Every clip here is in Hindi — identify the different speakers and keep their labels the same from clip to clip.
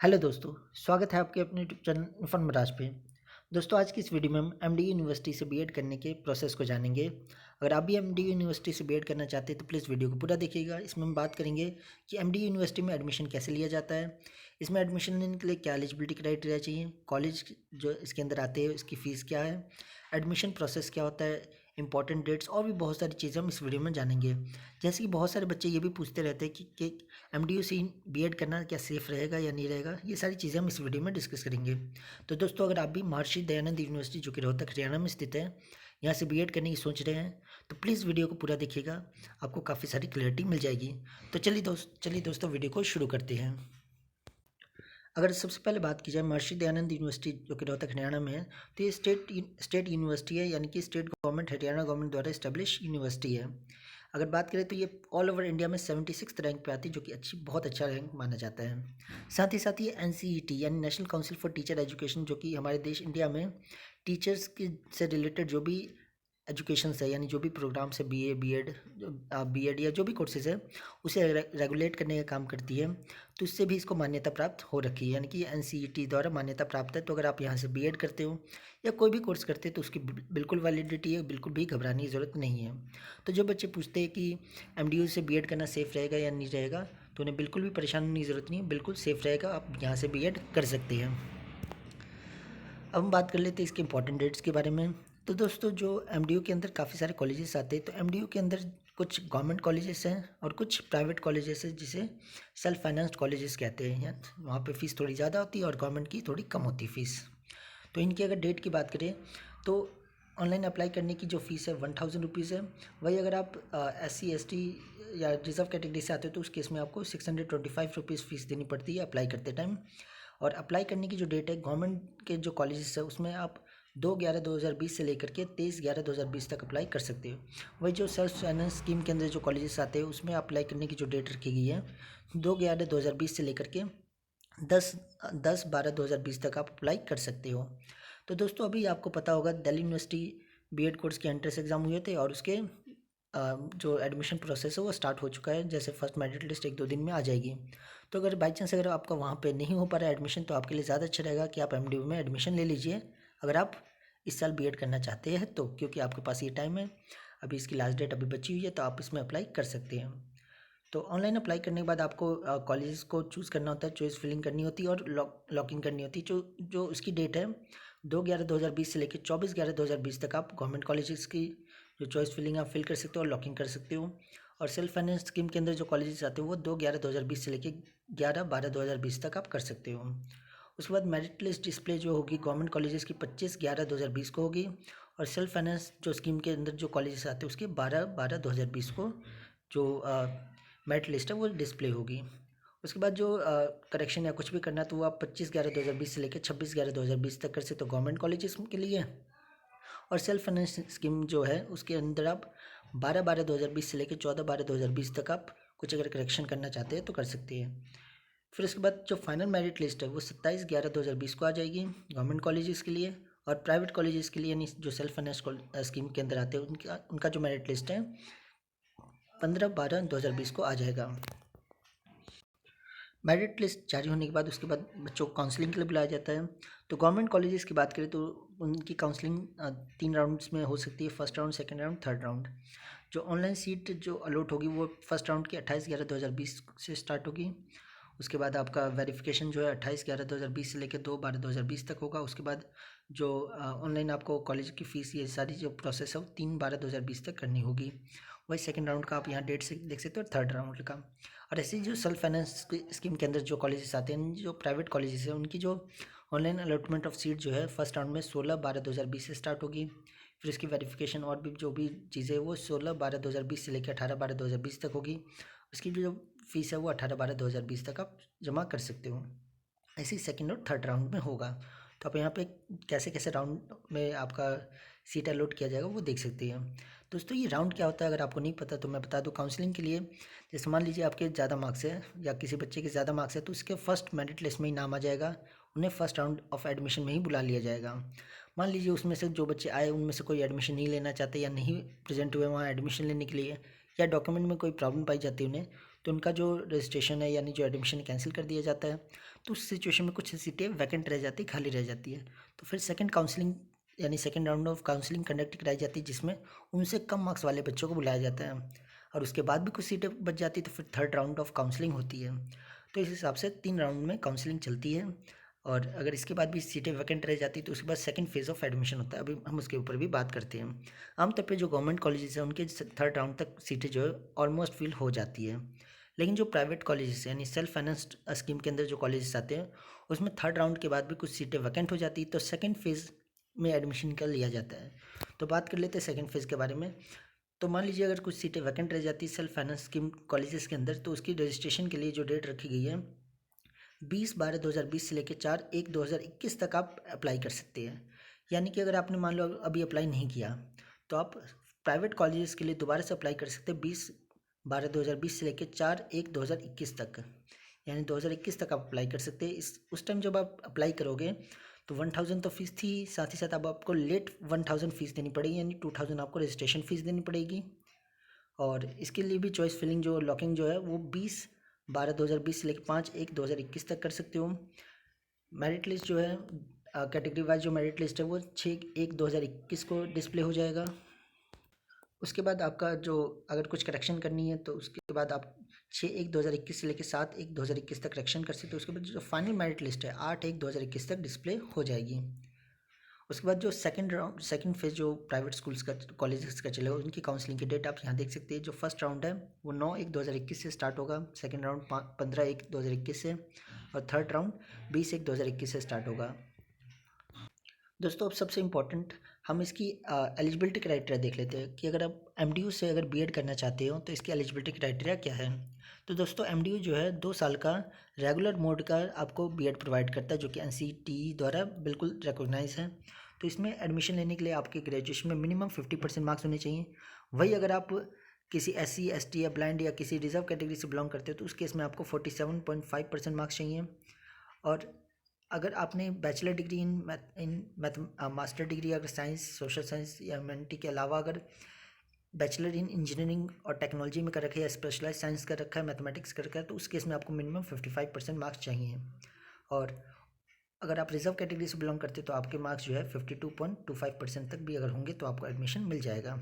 Speaker 1: हेलो दोस्तों, स्वागत है आपके अपने यूट्यूब चैनल इरफान मराज पे। दोस्तों, आज की इस वीडियो में हम एमडी यूनिवर्सिटी से बीएड करने के प्रोसेस को जानेंगे। अगर आप भी एमडी यूनिवर्सिटी से बीएड करना चाहते हैं तो प्लीज़ वीडियो को पूरा देखिएगा। इसमें हम बात करेंगे कि एमडी यूनिवर्सिटी में एडमिशन कैसे लिया जाता है, इसमें एडमिशन लेने के लिए क्या एलिजिबिलिटी क्राइटेरिया चाहिए, कॉलेज जो इसके अंदर आते हैं इसकी फ़ीस क्या है, एडमिशन प्रोसेस क्या होता है, इंपॉर्टेंट डेट्स और भी बहुत सारी चीज़ें हम इस वीडियो में जानेंगे। जैसे कि बहुत सारे बच्चे ये भी पूछते रहते हैं कि एमडीयू से बीएड करना क्या सेफ़ रहेगा या नहीं रहेगा, ये सारी चीज़ें हम इस वीडियो में डिस्कस करेंगे। तो दोस्तों, अगर आप भी महर्षि दयानंद यूनिवर्सिटी जो कि रोहतक हरियाणा में स्थित है, यहाँ से बीएड करने की सोच रहे हैं तो प्लीज़ वीडियो को पूरा देखिएगा, आपको काफ़ी सारी क्लैरिटी मिल जाएगी। तो चलिए दोस्तों वीडियो को शुरू करते हैं। अगर सबसे पहले बात की जाए महर्षि दयानंद यूनिवर्सिटी जो कि रोहतक हरियाणा में है, तो ये स्टेट यूनिवर्सिटी है, यानी कि स्टेट गवर्नमेंट हरियाणा गवर्नमेंट द्वारा इस्टेब्लिश यूनिवर्सिटी है। अगर बात करें तो ये ऑल ओवर इंडिया में 76th रैंक पे आती है, जो कि बहुत अच्छा रैंक माना जाता है। साथ ही ये एनसीईटी यानी national council for teacher education, जो कि हमारे देश इंडिया में टीचर्स की से रिलेटेड जो भी एजुकेशन है, यानी जो भी प्रोग्राम्स है, बीए बीएड या जो भी कोर्सेज है, उसे रेगुलेट करने का काम करती है। तो इससे भी इसको मान्यता प्राप्त हो रखी है, यानी कि एनसीईटी द्वारा मान्यता प्राप्त है। तो अगर आप यहाँ से बीएड करते हो या कोई भी कोर्स करते हैं तो उसकी बिल्कुल वैलिडिटी है, बिल्कुल भी घबराने की ज़रूरत नहीं है। तो जो बच्चे पूछते हैं कि एमडीयू से बीएड करना सेफ़ रहेगा या नहीं रहेगा, तो उन्हें बिल्कुल भी परेशान होने की ज़रूरत नहीं है, बिल्कुल सेफ़ रहेगा, आप यहाँ से बीएड कर सकते हैं। अब हम बात कर लेते हैं इसके इंपॉर्टेंट डेट्स के बारे में। तो दोस्तों, जो एमडीयू के अंदर काफ़ी सारे कॉलेजेस आते हैं, तो एमडीयू के अंदर कुछ गवर्नमेंट कॉलेजेस हैं और कुछ प्राइवेट कॉलेजेस हैं, जिसे सेल्फ फाइनेंस्ड कॉलेजेस कहते हैं। वहाँ पे फ़ीस थोड़ी ज़्यादा होती है और गवर्नमेंट की थोड़ी कम होती है फ़ीस। तो इनकी अगर डेट की बात करें तो ऑनलाइन अप्लाई करने की जो फ़ीस है 1000 रुपीज़ है। वही अगर आप SC ST या रिजर्व कैटेगरी से आते हो तो उस केस में आपको 625 रुपीज़ फ़ीस देनी पड़ती है अप्लाई करते टाइम। और अप्लाई करने की जो डेट है, गवर्नमेंट के जो कॉलेजेस है उसमें आप 2/11/2020 से लेकर के 23/11/2020 तक अप्लाई कर सकते हो। वही जो सेल्फ फाइनेंस स्कीम के अंदर जो कॉलेजेस आते हैं उसमें अप्लाई करने की जो डेट रखी गई है 2/11/2020 से लेकर के 10/12/2020 तक आप अप्लाई कर सकते हो। तो दोस्तों, अभी आपको पता होगा दिल्ली यूनिवर्सिटी बीएड कोर्स के एंट्रेंस एग्ज़ाम हुए थे और उसके जो एडमिशन प्रोसेस है वो स्टार्ट हो चुका है। जैसे फर्स्ट मेरिट लिस्ट 1-2 दिन में आ जाएगी। तो अगर बाई चांस अगर आपका वहाँ पे नहीं हो पा रहा है एडमिशन, तो आपके लिए ज़्यादा अच्छा रहेगा कि आप एमडीयू में एडमिशन ले लीजिए, अगर आप इस साल बीएड करना चाहते हैं तो, क्योंकि आपके पास ये टाइम है। अभी इसकी लास्ट डेट अभी बची हुई है, तो आप इसमें अप्लाई कर सकते हैं। तो ऑनलाइन अप्लाई करने के बाद आपको कॉलेजेस को चूज़ करना होता है, चॉइस फिलिंग करनी होती है और लॉकिंग करनी होती है। जो जो उसकी डेट है 2/11/2020 से लेकर 24/11/2020 तक आप गवर्नमेंट कॉलेजेस की जो चॉइस फिलिंग आप फिल कर सकते हो और लॉकिंग कर सकते हो। और सेल्फ फाइनेंस स्कीम के अंदर जो कॉलेजेस आते हैं वो 2/11/2020 से लेकर 11/12/2020 तक आप कर सकते हो। उसके बाद मेरिट लिस्ट डिस्प्ले जो होगी गवर्नमेंट कॉलेजेस की 25/11/2020 को होगी, और सेल्फ फाइनेंस जो स्कीम के अंदर जो कॉलेजेस आते हैं उसके 12/12/2020 को जो मेरिट लिस्ट है वो डिस्प्ले होगी। उसके बाद जो करेक्शन या कुछ भी करना है तो वो आप 25/11/2020 से लेकर 26/11/2020 तक कर सकते हो गवर्नमेंट कॉलेजेस के लिए। और सेल्फ फाइनेंस स्कीम जो है उसके अंदर आप 12/12/2020 से लेकर 14/12/2020 तक आप कुछ अगर करेक्शन करना चाहते हैं तो कर सकते हैं। फिर उसके बाद जो फाइनल मेरिट लिस्ट है वो 27/11/2020 को आ जाएगी गवर्नमेंट कॉलेजेस के लिए। और प्राइवेट कॉलेजेस के लिए, यानी जो सेल्फ फाइनेंस स्कीम के अंदर आते हैं, उनका उनका जो मेरिट लिस्ट है 15/12/2020 को आ जाएगा। मेरिट लिस्ट जारी होने के बाद उसके बाद बच्चों को काउंसलिंग के लिए बुलाया जाता है। तो गवर्नमेंट कॉलेजेस की बात करें तो उनकी काउंसलिंग 3 राउंड्स में हो सकती है, first round, second round, third round. जो ऑनलाइन सीट जो अलॉट होगी वो फर्स्ट राउंड की 28/11/2020 से स्टार्ट होगी। उसके बाद आपका वेरिफिकेशन जो है 28/11/2020 से लेकर 2/12/2020 तक होगा। उसके बाद जो ऑनलाइन आपको कॉलेज की फ़ीस, ये सारी जो प्रोसेस है वो 3/12/2020 तक करनी होगी। वही सेकंड राउंड का आप यहाँ डेट से देख सकते हो, थर्ड राउंड का। और ऐसे ही जो सेल्फ फाइनेंस स्कीम के अंदर जो कॉलेजेस आते हैं, जो प्राइवेट कॉलेजेस हैं, उनकी जो ऑनलाइन अलॉटमेंट ऑफ सीट जो है फर्स्ट राउंड में 16/12/2020 से स्टार्ट होगी। फिर इसकी वेरिफिकेशन और भी जो भी चीज़ें वो 16/12/2020 से लेकर 18/12/2020 तक होगी। उसकी जो फीस है वो 18/12/2020 तक आप जमा कर सकते हो। ऐसे ही सेकेंड और थर्ड राउंड में होगा। तो आप यहाँ पे कैसे कैसे राउंड में आपका सीट अलॉट किया जाएगा वो देख सकते हैं। दोस्तों, ये राउंड क्या होता है अगर आपको नहीं पता तो मैं बता दूं। काउंसलिंग के लिए, जैसे मान लीजिए आपके ज़्यादा मार्क्स है या किसी बच्चे के ज़्यादा मार्क्स है तो उसके फर्स्ट मेरिट लिस्ट में ही नाम आ जाएगा, उन्हें फर्स्ट राउंड ऑफ एडमिशन में ही बुला लिया जाएगा। मान लीजिए उसमें से जो बच्चे आए उनमें से कोई एडमिशन नहीं लेना चाहते या नहीं प्रेजेंट हुए वहाँ एडमिशन लेने के लिए, या डॉक्यूमेंट में कोई प्रॉब्लम पाई जाती है उन्हें, तो उनका जो रजिस्ट्रेशन है यानी जो एडमिशन कैंसिल कर दिया जाता है। तो उस सिचुएशन में कुछ सीटें वैकेंट रह जाती, खाली रह जाती है। तो फिर सेकंड काउंसलिंग यानी second round of counselling conduct कराई जाती है, जिसमें उनसे कम मार्क्स वाले बच्चों को बुलाया जाता है, और उसके बाद भी कुछ सीटें बच जाती है तो फिर थर्ड राउंड ऑफ काउंसलिंग होती है। तो इस हिसाब से 3 राउंड में काउंसलिंग चलती है, और अगर इसके बाद भी सीटें वैकेंट रह जाती तो उसके बाद सेकंड फेज़ ऑफ एडमिशन होता है। अभी हम उसके ऊपर भी बात करते हैं। आमतौर पे जो गवर्नमेंट कॉलेजेस हैं उनके थर्ड राउंड तक सीटें जो है ऑलमोस्ट फिल हो जाती है, लेकिन जो प्राइवेट कॉलेजेस यानी सेल्फ फाइनेंस्ड स्कीम के अंदर जो कॉलेजेस आते हैं उसमें थर्ड राउंड के बाद भी कुछ सीटें वैकेंट हो जाती तो सेकेंड फेज़ में एडमिशन का लिया जाता है। तो बात कर लेते हैं सेकेंड फेज़ के बारे में। तो मान लीजिए अगर कुछ सीटें वैकेंट रह जाती सेल्फ फाइनेंस स्कीम कॉलेजेस के अंदर, तो उसकी रजिस्ट्रेशन के लिए जो डेट रखी गई है 20/12/2020 से लेकर 4/1/2021 तक आप अप्लाई कर सकते हैं। यानी कि अगर आपने मान लो अभी अप्लाई नहीं किया तो आप प्राइवेट कॉलेजेस के लिए दोबारा से अप्लाई कर सकते हैं 20/12/2020 से लेकर 4/1/2021 तक, यानी 2021 तक आप अप्लाई कर सकते हैं। इस उस टाइम जब आप अप्लाई करोगे तो 1000 तो फीस थी, साथ ही साथ अब आपको लेट 1000 फीस देनी पड़ेगी, यानी 2000 आपको रजिस्ट्रेशन फीस देनी पड़ेगी। और इसके लिए भी चॉइस फिलिंग जो लॉकिंग जो है वो 20/12/2020 से लेकर 5/1/2021 तक कर सकते हो। मेरिट लिस्ट जो है कैटेगरी वाइज जो मेरिट लिस्ट है वो 6/1/2021 को डिस्प्ले हो जाएगा। उसके बाद आपका जो अगर कुछ करेक्शन करनी है तो उसके बाद आप 6/1/2021 से लेकर 7/1/2021 तक करेक्शन कर सकते हो। उसके बाद जो फाइनल मेरिट लिस्ट है 8/1/2021 तक डिस्प्ले हो जाएगी। उसके बाद जो सेकंड फेज़ जो प्राइवेट स्कूल्स का कॉलेजेस का चलेगा उनकी काउंसलिंग की डेट आप यहाँ देख सकते हैं। जो फर्स्ट राउंड है वो 9/1/2021 से स्टार्ट होगा, सेकंड राउंड 15/1/2021 से, और थर्ड राउंड 20/1/2021 से स्टार्ट होगा। दोस्तों अब सबसे इम्पोर्टेंट हम इसकी एलिजिबिलिटी क्राइटेरिया देख लेते हैं कि अगर आप एमडीयू से अगर बीएड करना चाहते हो तो इसकी एलिजिबिलिटी क्राइटेरिया क्या है। तो दोस्तों एमडीयू जो है 2 साल का रेगुलर मोड का आपको बीएड प्रोवाइड करता है, जो कि एनसीटीई द्वारा बिल्कुल रिकॉग्नाइज है। तो इसमें एडमिशन लेने के लिए आपके ग्रेजुएशन में मिनिमम 50% मार्क्स होने चाहिए। वही अगर आप किसी SC ST या ब्लाइंड या किसी रिजर्व कैटेगरी से बिलोंग करते हो तो उस केस में आपको 47.5% मार्क्स चाहिए। और अगर आपने bachelor degree in master degree अगर साइंस सोशल साइंस या ह्यूमैनिटी के अलावा अगर बैचलर इन इंजीनियरिंग और टेक्नोलॉजी में कर रखा है या स्पेशलाइज साइंस कर रखा है, मैथमेटिक्स कर रखा है, तो उस केस में आपको मिनिमम 55% मार्क्स चाहिए। और अगर आप रिजर्व कैटेगरी से बिलोंग करते हो तो आपके मार्क्स जो है 52.25% तक भी अगर होंगे तो आपको एडमिशन मिल जाएगा।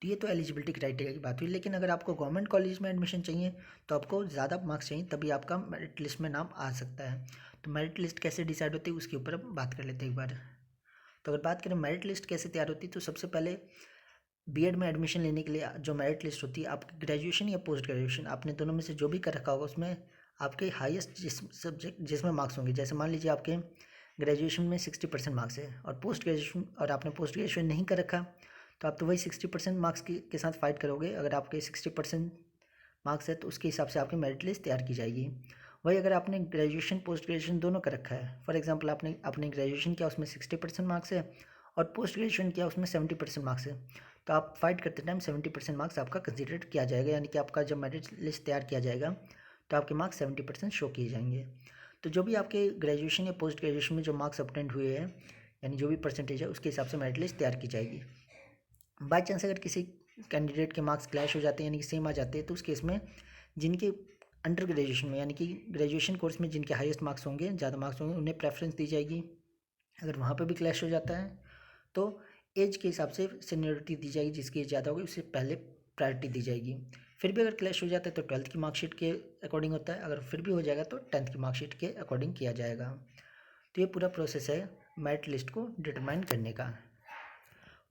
Speaker 1: तो ये तो एलिजिबिलिटी क्राइटेरिया की बात हुई, लेकिन अगर आपको गवर्नमेंट कॉलेज में एडमिशन चाहिए तो आपको ज़्यादा मार्क्स चाहिए, तभी आपका मेरिट लिस्ट में नाम आ सकता है। तो मेरिट लिस्ट कैसे डिसाइड होती है उसके ऊपर अब बात कर लेते हैं एक बार। तो अगर बात करें मेरिट लिस्ट कैसे तैयार होती है, तो सबसे पहले बीएड में एडमिशन लेने के लिए जो मेरिट लिस्ट होती है आपकी ग्रेजुएशन या पोस्ट ग्रेजुएशन आपने दोनों में से जो भी कर रखा होगा उसमें आपके हाईएस्ट सब्जेक्ट जिसमें मार्क्स होंगे, जैसे मान लीजिए आपके ग्रेजुएशन में 60% मार्क्स है और पोस्ट ग्रेजुएशन और आपने पोस्ट ग्रेजुएशन नहीं कर रखा तो आप तो वही 60% मार्क्स के साथ फाइट करोगे। अगर आपके 60% मार्क्स है तो उसके हिसाब से आपकी मेरिट लिस्ट तैयार की जाएगी। वही अगर आपने ग्रेजुएशन पोस्ट ग्रेजुएशन दोनों कर रखा है, फॉर एग्जांपल आपने ग्रेजुएशन किया उसमें 60% मार्क्स है और पोस्ट ग्रेजुएशन किया उसमें 70% मार्क्स है, तो आप फाइट करते टाइम 70% मार्क्स आपका कंसिडर किया जाएगा, यानी कि आपका जब मेरिट लिस्ट तैयार किया जाएगा तो आपके मार्क्स 70% शो किए जाएंगे। तो जो भी आपके ग्रेजुएशन या पोस्ट ग्रेजुएशन में जो मार्क्स अपटेंड हुए हैं यानी जो भी परसेंटेज है उसके हिसाब से मेरिट लिस्ट तैयार की जाएगी। बाई चांस अगर किसी कैंडिडेट के मार्क्स क्लैश हो जाते हैं यानी कि सेम आ जाते हैं तो उस केस में जिनके अंडर ग्रेजुएशन में यानी कि ग्रेजुएशन कोर्स में जिनके हाईएस्ट मार्क्स होंगे, ज़्यादा मार्क्स होंगे, उन्हें प्रेफरेंस दी जाएगी। अगर वहाँ पर भी क्लैश हो जाता है तो एज के हिसाब से सीनियरिटी दी जाएगी, जिसकी एज ज़्यादा होगी उससे पहले प्रायोरिटी दी जाएगी। फिर भी अगर क्लैश हो जाता है तो 12th की मार्कशीट के अकॉर्डिंग होता है, अगर फिर भी हो जाएगा तो 10th की मार्कशीट के अकॉर्डिंग किया जाएगा। तो ये पूरा प्रोसेस है मेरिट लिस्ट को डिटरमाइन करने का।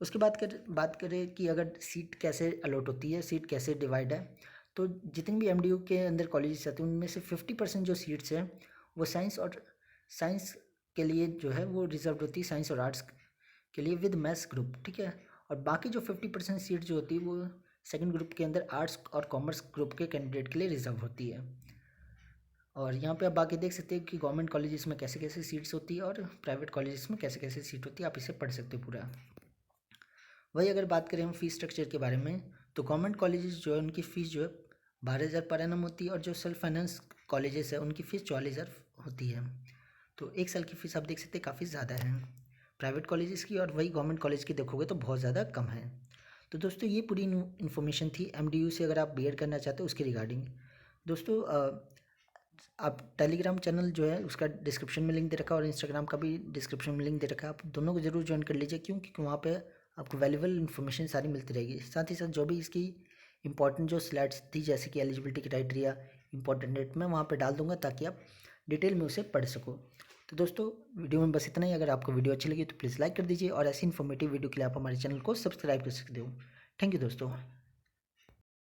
Speaker 1: उसके बात करें कि अगर सीट कैसे अलॉट होती है, सीट कैसे डिवाइड है, तो जितनी भी एमडीयू के अंदर कॉलेजेस आते हैं उनमें से 50% जो सीट्स हैं वो साइंस के लिए जो है वो रिजर्व होती है, साइंस और आर्ट्स के लिए विद मैथ्स ग्रुप, ठीक है। और बाकी जो 50% सीट जो होती है वो सेकंड ग्रुप के अंदर आर्ट्स और कॉमर्स ग्रुप के कैंडिडेट के लिए रिजर्व होती है। और यहाँ पे आप बाकी देख सकते हैं कि गवर्नमेंट कॉलेजेस में कैसे कैसे सीट्स होती है और प्राइवेट कॉलेजेस में कैसे कैसे सीट होती है, आप इसे पढ़ सकते हो पूरा। वही अगर बात करें हम फ़ीस स्ट्रक्चर के बारे में तो गवर्नमेंट कॉलेजेस जो है उनकी फ़ीस जो है 12,000 पर एनम होती है और जो सेल्फ फाइनेंस कॉलेजेस है उनकी फ़ीस 44,000 होती है। तो एक साल की फ़ीस आप देख सकते हैं काफ़ी ज़्यादा है प्राइवेट कॉलेजेस की, और वही गवर्नमेंट कॉलेज की देखोगे तो बहुत ज़्यादा कम है। तो दोस्तों ये पूरी इन्फॉर्मेशन थी एमडीयू से अगर आप बीएड करना चाहते हो उसके रिगार्डिंग। दोस्तों आप टेलीग्राम चैनल जो है उसका डिस्क्रिप्शन में लिंक दे रखा है और इंस्टाग्राम का भी डिस्क्रिप्शन में लिंक दे रखा है। आप दोनों को ज़रूर ज्वाइन कर लीजिए, क्यों? क्योंकि वहाँ पे आपको वैल्यूबल इन्फॉर्मेशन सारी मिलती रहेगी। साथ ही साथ जो भी इसकी इंपॉर्टेंट जो स्लाइड्स थी, जैसे कि एलिजिबिलिटी क्राइटेरिया, इंपॉर्टेंट डेट, मैं वहाँ पर डाल दूँगा ताकि आप डिटेल में उसे पढ़ सको। तो दोस्तों वीडियो में बस इतना ही। अगर आपको वीडियो अच्छी लगी तो प्लीज़ लाइक कर दीजिए और ऐसी इन्फॉर्मेटिव वीडियो के लिए आप हमारे चैनल को सब्सक्राइब कर सकते हो। थैंक यू दोस्तों।